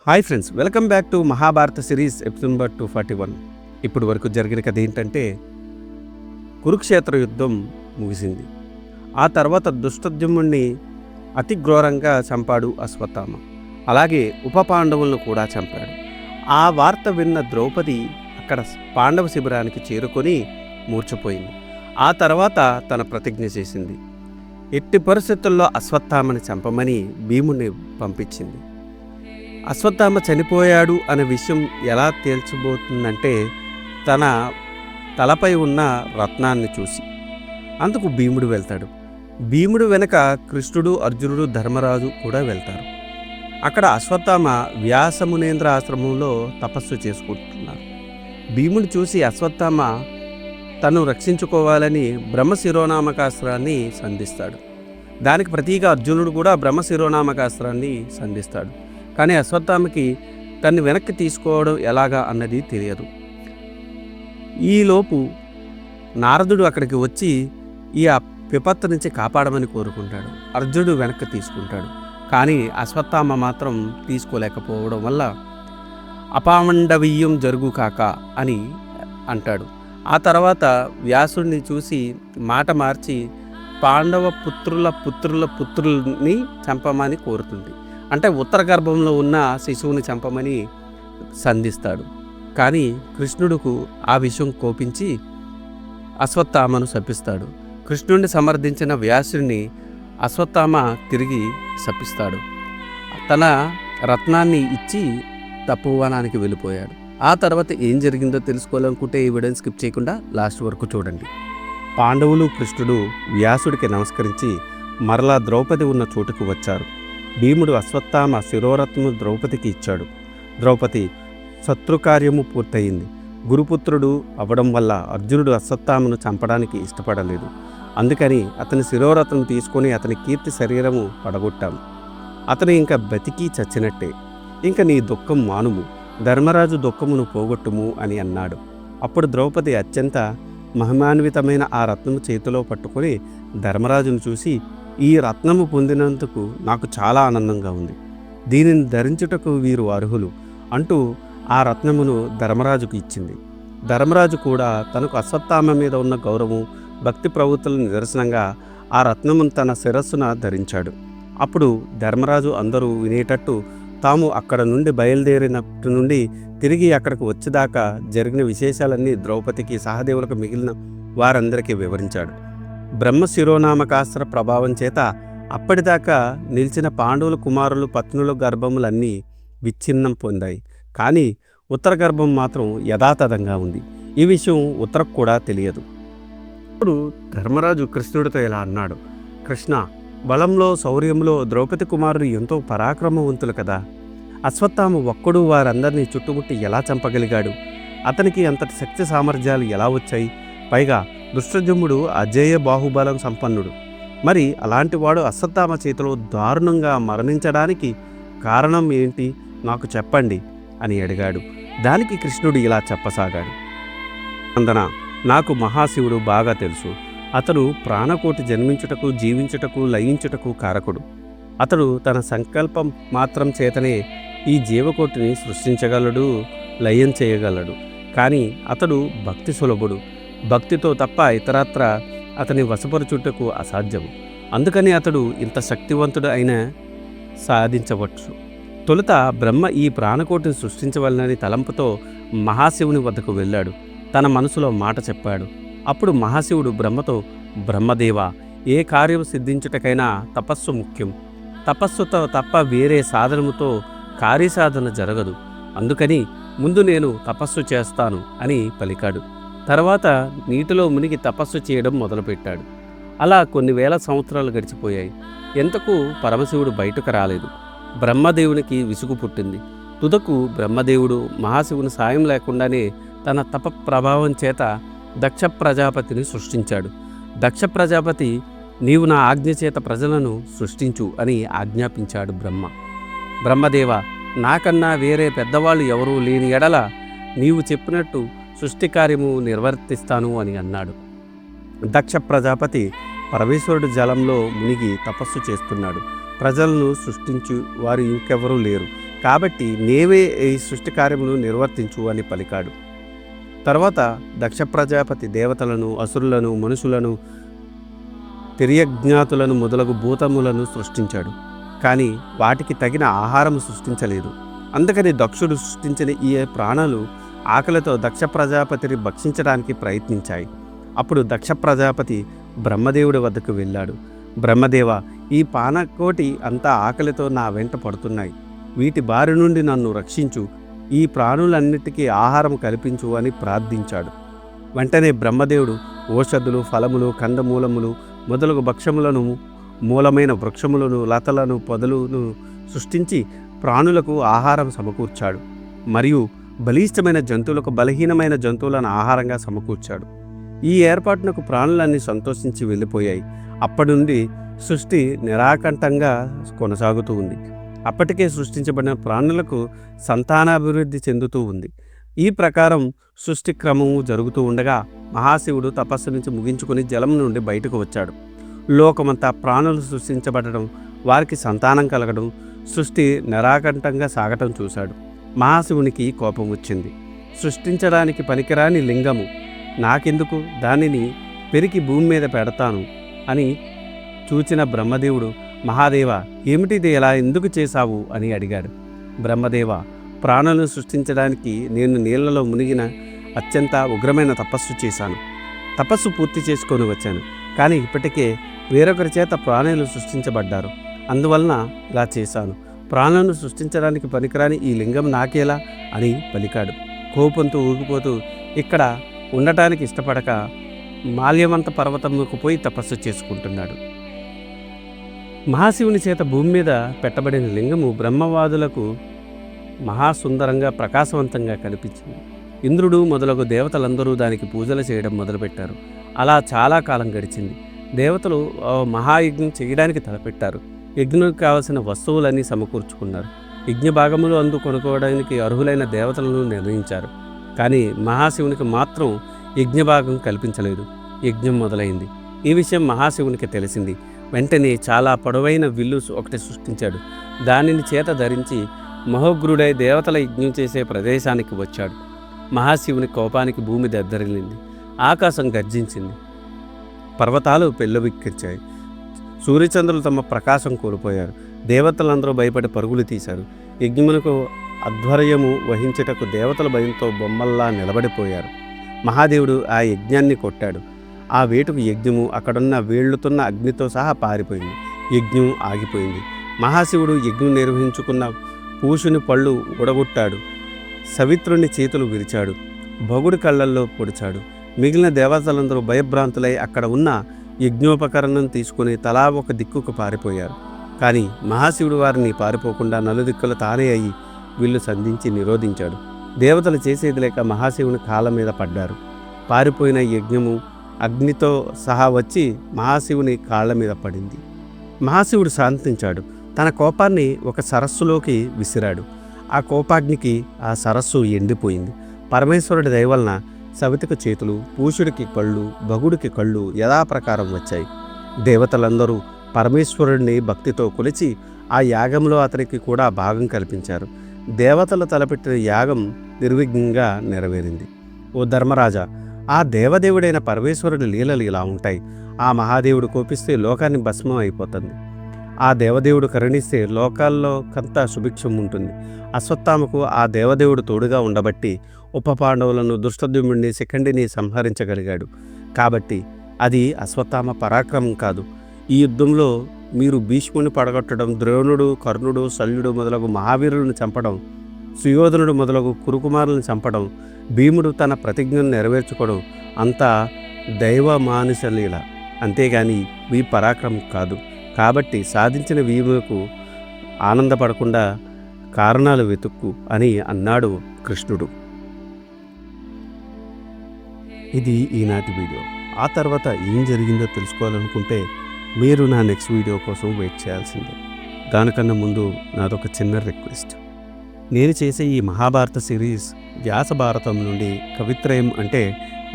Hi friends, welcome back to Mahabharata series episode number 241. ఇప్పుడు వరకు జరిగిన కథ ఏంటంటే, కురుక్షేత్ర యుద్ధం ముగిసింది. ఆ తర్వాత దుష్టద్యుమ్నుడిని అతి ఘోరంగా చంపాడు అశ్వత్థామ. అలాగే ఉప పాండవులను కూడా చంపాడు. ఆ వార్త విన్న ద్రౌపది అక్కడ పాండవ శిబిరానికి చేరుకొని మూర్ఛపోయింది. ఆ తర్వాత తన ప్రతిజ్ఞ చేసింది. ఎట్టి పరిస్థితుల్లో అశ్వత్థామని చంపమని భీముని పంపించింది. అశ్వత్థామ చనిపోయాడు అనే విషయం ఎలా తేల్చబోతుందంటే, తన తలపై ఉన్న రత్నాన్ని చూసి. అందుకు భీముడు వెళ్తాడు. భీముడు వెనక కృష్ణుడు, అర్జునుడు, ధర్మరాజు కూడా వెళ్తారు. అక్కడ అశ్వత్థామ వ్యాసమునేంద్ర ఆశ్రమంలో తపస్సు చేసుకుంటున్నారు. భీముడు చూసి అశ్వత్థామ తను రక్షించుకోవాలని బ్రహ్మశిరోనామకాస్త్రాన్ని సంధిస్తాడు. దానికి ప్రతీగా అర్జునుడు కూడా బ్రహ్మశిరోనామకాస్త్రాన్ని సంధిస్తాడు. కానీ అశ్వత్థామకి తన్ని వెనక్కి తీసుకోవడం ఎలాగా అన్నది తెలియదు. ఈలోపు నారదుడు అక్కడికి వచ్చి ఈ విపత్తు నుంచి కాపాడమని కోరుకుంటాడు. అర్జునుడు వెనక్కి తీసుకుంటాడు. కానీ అశ్వత్థామ మాత్రం తీసుకోలేకపోవడం వల్ల అపామండవీయం జరుగు కాక అని అంటాడు. ఆ తర్వాత వ్యాసుడిని చూసి మాట మార్చి పాండవ పుత్రుల్ని చంపమని కోరుతుంది. అంటే ఉత్తర గర్భంలో ఉన్న శిశువుని చంపమని సంధిస్తాడు. కానీ కృష్ణుడుకు ఆ విషయం కోపించి అశ్వత్థామను శపిస్తాడు. కృష్ణుడిని సమర్థించిన వ్యాసుడిని అశ్వత్థామ తిరిగి శపిస్తాడు. తన రత్నాన్ని ఇచ్చి తపోవనానికి వెళ్ళిపోయాడు. ఆ తర్వాత ఏం జరిగిందో తెలుసుకోవాలనుకుంటే ఈ వీడియోని స్కిప్ చేయకుండా లాస్ట్ వరకు చూడండి. పాండవులు, కృష్ణుడు వ్యాసుడికి నమస్కరించి మరలా ద్రౌపది ఉన్న చోటుకు వచ్చారు. భీముడు అశ్వత్థామ శిరోరత్నము ద్రౌపదికి ఇచ్చాడు. ద్రౌపది శత్రుకార్యము పూర్తయింది. గురుపుత్రుడు అవ్వడం వల్ల అర్జునుడు అశ్వత్థామను చంపడానికి ఇష్టపడలేదు. అందుకని అతని శిరోరత్నం తీసుకొని అతని కీర్తి శరీరము పడగొట్టాము. అతను ఇంకా బతికి చచ్చినట్టే. ఇంక నీ దుఃఖం మానుము, ధర్మరాజు దుఃఖమును పోగొట్టుము అని అన్నాడు. అప్పుడు ద్రౌపది అత్యంత మహిమాన్వితమైన ఆ రత్నము చేతిలో పట్టుకొని ధర్మరాజును చూసి, ఈ రత్నము పొందినందుకు నాకు చాలా ఆనందంగా ఉంది. దీనిని ధరించుటకు వీరు అర్హులు అంటూ ఆ రత్నమును ధర్మరాజుకు ఇచ్చింది. ధర్మరాజు కూడా తనకు అశ్వత్థామ మీద ఉన్న గౌరవం, భక్తి ప్రవృత్తుల నిదర్శనంగా ఆ రత్నమును తన శిరస్సున ధరించాడు. అప్పుడు ధర్మరాజు అందరూ వినేటట్టు తాము అక్కడ నుండి బయలుదేరినప్పటి నుండి తిరిగి అక్కడికి వచ్చేదాకా జరిగిన విశేషాలన్నీ ద్రౌపదికి, సహదేవులకు, మిగిలిన వారందరికీ వివరించాడు. బ్రహ్మశిరోనామకాస్త్ర ప్రభావం చేత అప్పటిదాకా నిలిచిన పాండవుల కుమారులు, పత్నుల గర్భములన్నీ విచ్ఛిన్నం పొందాయి. కానీ ఉత్తర గర్భం మాత్రం యథాతథంగా ఉంది. ఈ విషయం ఉత్తరకు కూడా తెలియదు. ఇప్పుడు ధర్మరాజు కృష్ణుడితో ఇలా అన్నాడు. కృష్ణ, బలంలో, శౌర్యంలో ద్రౌపది కుమారుడు ఎంతో పరాక్రమవంతులు కదా. అశ్వత్థామ ఒక్కడు వారందరినీ చుట్టుముట్టి ఎలా చంపగలిగాడు? అతనికి అంతటి శక్తి సామర్థ్యాలు ఎలా వచ్చాయి? పైగా దుష్టజుమ్ముడు అజేయ బాహుబలం సంపన్నుడు. మరి అలాంటి వాడు అశ్వత్థామ చేతిలో దారుణంగా మరణించడానికి కారణం ఏంటి? నాకు చెప్పండి అని అడిగాడు. దానికి కృష్ణుడు ఇలా చెప్పసాగాడు. అందన, నాకు మహాశివుడు బాగా తెలుసు. అతడు ప్రాణకోటి జన్మించుటకు, జీవించుటకు, లయించుటకు కారకుడు. అతడు తన సంకల్పం మాత్రం చేతనే ఈ జీవకోటిని సృష్టించగలడు, లయం చేయగలడు. కానీ అతడు భక్తి సులభుడు. భక్తితో తప్ప ఇతరత్ర అతని వశపరుచుటకు అసాధ్యము. అందుకని అతడు ఇంత శక్తివంతుడు అయినా సాధించవచ్చు. తొలుత బ్రహ్మ ఈ ప్రాణకోటిని సృష్టించవలనని తలంపుతో మహాశివుని వద్దకు వెళ్ళాడు. తన మనసులో మాట చెప్పాడు. అప్పుడు మహాశివుడు బ్రహ్మతో, బ్రహ్మదేవ, ఏ కార్యం సిద్ధించుటకైనా తపస్సు ముఖ్యం. తపస్సుతో తప్ప వేరే సాధనముతో కార్యసాధన జరగదు. అందుకని ముందు నేను తపస్సు చేస్తాను అని పలికాడు. తర్వాత నీటిలో మునిగి తపస్సు చేయడం మొదలుపెట్టాడు. అలా కొన్ని వేల సంవత్సరాలు గడిచిపోయాయి. ఎంతకు పరమశివుడు బయటకు రాలేదు. బ్రహ్మదేవునికి విసుగు పుట్టింది. తుదకు బ్రహ్మదేవుడు మహాశివుని సాయం లేకుండానే తన తప ప్రభావం చేత దక్ష ప్రజాపతిని సృష్టించాడు. దక్ష ప్రజాపతి, నీవు నా ఆజ్ఞ చేత ప్రజలను సృష్టించు అని ఆజ్ఞాపించాడు. బ్రహ్మదేవ, నాకన్నా వేరే పెద్దవాళ్ళు ఎవరూ లేని ఎడల నీవు చెప్పినట్టు సృష్టి కార్యము నిర్వర్తిస్తాను అని అన్నాడు. దక్ష ప్రజాపతి పరమేశ్వరుడు జలంలో మునిగి తపస్సు చేస్తున్నాడు. ప్రజలను సృష్టించు వారు ఇంకెవరూ లేరు. కాబట్టి నేవే ఈ సృష్టి కార్యమును నిర్వర్తించు అని పలికాడు. తర్వాత దక్ష ప్రజాపతి దేవతలను, అసురులను, మనుషులను, తిర్యజ్ఞాతులను మొదలగు భూతములను సృష్టించాడు. కానీ వాటికి తగిన ఆహారము సృష్టించలేదు. అందుకని దక్షుడు సృష్టించిన ఈ ప్రాణాలు ఆకలితో దక్ష ప్రజాపతిని భక్షించడానికి ప్రయత్నించాయి. అప్పుడు దక్ష ప్రజాపతి బ్రహ్మదేవుడి వద్దకు వెళ్ళాడు. బ్రహ్మదేవ, ఈ పానకోటి అంతా ఆకలితో నా వెంట పడుతున్నాయి. వీటి బారి నుండి నన్ను రక్షించు, ఈ ప్రాణులన్నిటికీ ఆహారం కల్పించు అని ప్రార్థించాడు. వెంటనే బ్రహ్మదేవుడు ఓషధులు, ఫలములు, కందమూలములు మొదలగు భక్ష్యములను, మూలమైన వృక్షములను, లతలను, పొదలను సృష్టించి ప్రాణులకు ఆహారం సమకూర్చాడు. మరియు బలిష్టమైన జంతువులకు బలహీనమైన జంతువులను ఆహారంగా సమకూర్చాడు. ఈ ఏర్పాటునకు ప్రాణులన్నీ సంతోషించి వెళ్ళిపోయాయి. అప్పటి నుండి సృష్టి నిరాకంఠంగా కొనసాగుతూ ఉంది. అప్పటికే సృష్టించబడిన ప్రాణులకు సంతానాభివృద్ధి చెందుతూ ఉంది. ఈ ప్రకారం సృష్టి క్రమము జరుగుతూ ఉండగా మహాశివుడు తపస్సు నుంచి ముగించుకొని జలం నుండి బయటకు వచ్చాడు. లోకమంతా ప్రాణులు సృష్టించబడడం, వారికి సంతానం కలగడం, సృష్టి నిరాకంఠంగా సాగటం చూశాడు. మహాశివునికి కోపం వచ్చింది. సృష్టించడానికి పనికిరాని లింగము నాకెందుకు, దానిని పెరికి భూమి మీద పెడతాను అని చూచిన బ్రహ్మదేవుడు, మహాదేవ, ఏమిటిది, ఎలా ఎందుకు చేశావు అని అడిగాడు. బ్రహ్మదేవ, ప్రాణులను సృష్టించడానికి నేను నీళ్లలో మునిగిన అత్యంత ఉగ్రమైన తపస్సు చేశాను. తపస్సు పూర్తి చేసుకొని వచ్చాను. కానీ ఇప్పటికే వేరొకరి చేత ప్రాణులు సృష్టించబడ్డారు. అందువలన ఇలా చేశాను. ప్రాణులను సృష్టించడానికి పనికిరాని ఈ లింగం నాకేలా అని పలికాడు. కోపంతో ఊగిపోతూ ఇక్కడ ఉండటానికి ఇష్టపడక మాల్యవంత పర్వతంకు పోయి తపస్సు చేసుకుంటున్నాడు. మహాశివుని చేత భూమి మీద పెట్టబడిన లింగము బ్రహ్మవాదులకు మహాసుందరంగా ప్రకాశవంతంగా కనిపించింది. ఇంద్రుడు మొదలగు దేవతలందరూ దానికి పూజలు చేయడం మొదలుపెట్టారు. అలా చాలా కాలం గడిచింది. దేవతలు మహాయజ్ఞం చేయడానికి తలపెట్టారు. యజ్ఞానికి కావలసిన వస్తువులన్నీ సమకూర్చుకున్నారు. యజ్ఞ భాగములు కొనుక్కోవడానికి అర్హులైన దేవతలను నిర్ణయించారు. కానీ మహాశివునికి మాత్రం యజ్ఞభాగం కల్పించలేదు. యజ్ఞం మొదలైంది. ఈ విషయం మహాశివునికి తెలిసింది. వెంటనే చాలా పొడవైన విల్లు ఒకటి సృష్టించాడు. దానిని చేత ధరించి మహోగ్రుడై దేవతల యజ్ఞం చేసే ప్రదేశానికి వచ్చాడు. మహాశివుని కోపానికి భూమి దద్దరిల్లింది. ఆకాశం గర్జించింది. పర్వతాలు పెళ్ళబిక్కిర్చాయి. సూర్యచంద్రులు తమ ప్రకాశం కోల్పోయారు. దేవతలందరూ భయపడి పరుగులు తీశారు. యజ్ఞమునకు అధ్వర్యము వహించుటకు దేవతల భయంతో బొమ్మల్లా నిలబడిపోయారు. మహాదేవుడు ఆ యజ్ఞాన్ని కొట్టాడు. ఆ వేటుకు యజ్ఞము అక్కడున్న వేళ్లుతున్న అగ్నితో సహా పారిపోయింది. యజ్ఞం ఆగిపోయింది. మహాశివుడు యజ్ఞం నిర్వహించుకున్న పూషుని పళ్ళు ఉడగొట్టాడు. సవిత్రుని చేతులు విరిచాడు. భగుడి కళ్ళల్లో పొడిచాడు. మిగిలిన దేవతలందరూ భయభ్రాంతులై అక్కడ ఉన్న యజ్ఞోపకరణం తీసుకుని తలా ఒక దిక్కుకు పారిపోయారు. కానీ మహాశివుడు వారిని పారిపోకుండా నలుదిక్కులు తానే అయి వీళ్ళు సంధించి నిరోధించాడు. దేవతలు చేసేది లేక మహాశివుని కాళ్ళ మీద పడ్డారు. పారిపోయిన యజ్ఞము అగ్నితో సహా వచ్చి మహాశివుని కాళ్ళ మీద పడింది. మహాశివుడు శాంతించాడు. తన కోపాన్ని ఒక సరస్సులోకి విసిరాడు. ఆ కోపాగ్నికి ఆ సరస్సు ఎండిపోయింది. పరమేశ్వరుడి దయవలన సవితికి చేతులు, పూషుడికి కళ్ళు, భగుడికి కళ్ళు యథాప్రకారం వచ్చాయి. దేవతలందరూ పరమేశ్వరుడిని భక్తితో కొలిచి ఆ యాగంలో అతనికి కూడా భాగం కల్పించారు. దేవతలు తలపెట్టిన యాగం నిర్విఘ్నంగా నెరవేరింది. ఓ ధర్మరాజా, ఆ దేవదేవుడైన పరమేశ్వరుడి లీలలు ఇలా ఉంటాయి. ఆ మహాదేవుడు కోపిస్తే లోకాన్ని భస్మం అయిపోతుంది. ఆ దేవదేవుడు కరుణిస్తే లోకాల్లో కంతా సుభిక్షం ఉంటుంది. అశ్వత్థామకు ఆ దేవదేవుడు తోడుగా ఉండబట్టి ఉపపాండవులను, దుష్టద్యుమ్నుడిని, శిఖండిని సంహరించగలిగాడు. కాబట్టి అది అశ్వత్థామ పరాక్రమం కాదు. ఈ యుద్ధంలో మీరు భీష్ముని పడగొట్టడం, ద్రోణుడు, కర్ణుడు, శల్యుడు మొదలగు మహావీరులను చంపడం, సుయోధనుడు మొదలగు కురుకుమారులను చంపడం, భీముడు తన ప్రతిజ్ఞను నెరవేర్చుకోవడం అంతా దైవ మానుష లీల, అంతేగాని మీ పరాక్రమం కాదు. కాబట్టి సాధించిన వీముకు ఆనందపడకుండా కారణాలు వెతుక్కు అని అన్నాడు కృష్ణుడు. ఇది ఈనాటి వీడియో. ఆ తర్వాత ఏం జరిగిందో తెలుసుకోవాలనుకుంటే మీరు నా నెక్స్ట్ వీడియో కోసం వెయిట్ చేయాల్సిందే. దానికన్నా ముందు నాదొక చిన్న రిక్వెస్ట్. నేను చేసే ఈ మహాభారత సిరీస్ వ్యాస భారతం నుండి కవిత్రయం అంటే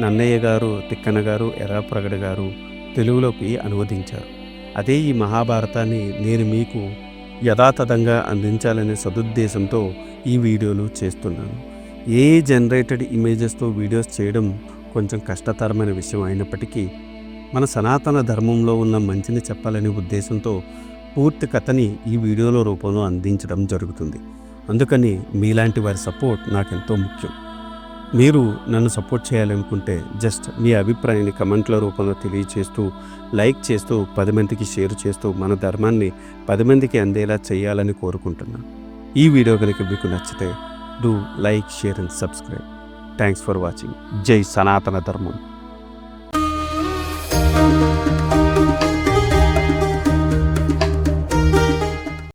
నన్నయ్య గారు, తిక్కన గారు, ఎర్రాప్రగడ గారు తెలుగులోకి అనువదించారు. అదే ఈ మహాభారతాన్ని నేను మీకు యథాతథంగా అందించాలనే సదుద్దేశంతో ఈ వీడియోలు చేస్తున్నాను. ఏ జనరేటెడ్ ఇమేజెస్తో వీడియోస్ చేయడం కొంచెం కష్టతరమైన విషయం అయినప్పటికీ మన సనాతన ధర్మంలో ఉన్న మంచిని చెప్పాలనే ఉద్దేశంతో పూర్తి కథని ఈ వీడియోల రూపంలో అందించడం జరుగుతుంది. అందుకని మీలాంటి వారి సపోర్ట్ నాకెంతో ముఖ్యం. మీరు నన్ను సపోర్ట్ చేయాలనుకుంటే జస్ట్ మీ అభిప్రాయాన్ని కమెంట్ల రూపంలో తెలియచేస్తూ, లైక్ చేస్తూ, 10 మందికి షేర్ చేస్తూ మన ధర్మాన్ని 10 మందికి అందేలా చేయాలని కోరుకుంటున్నాను. ఈ వీడియో కనుక మీకు నచ్చితే do like, share and subscribe. Thanks for watching. జై సనాతన ధర్మం.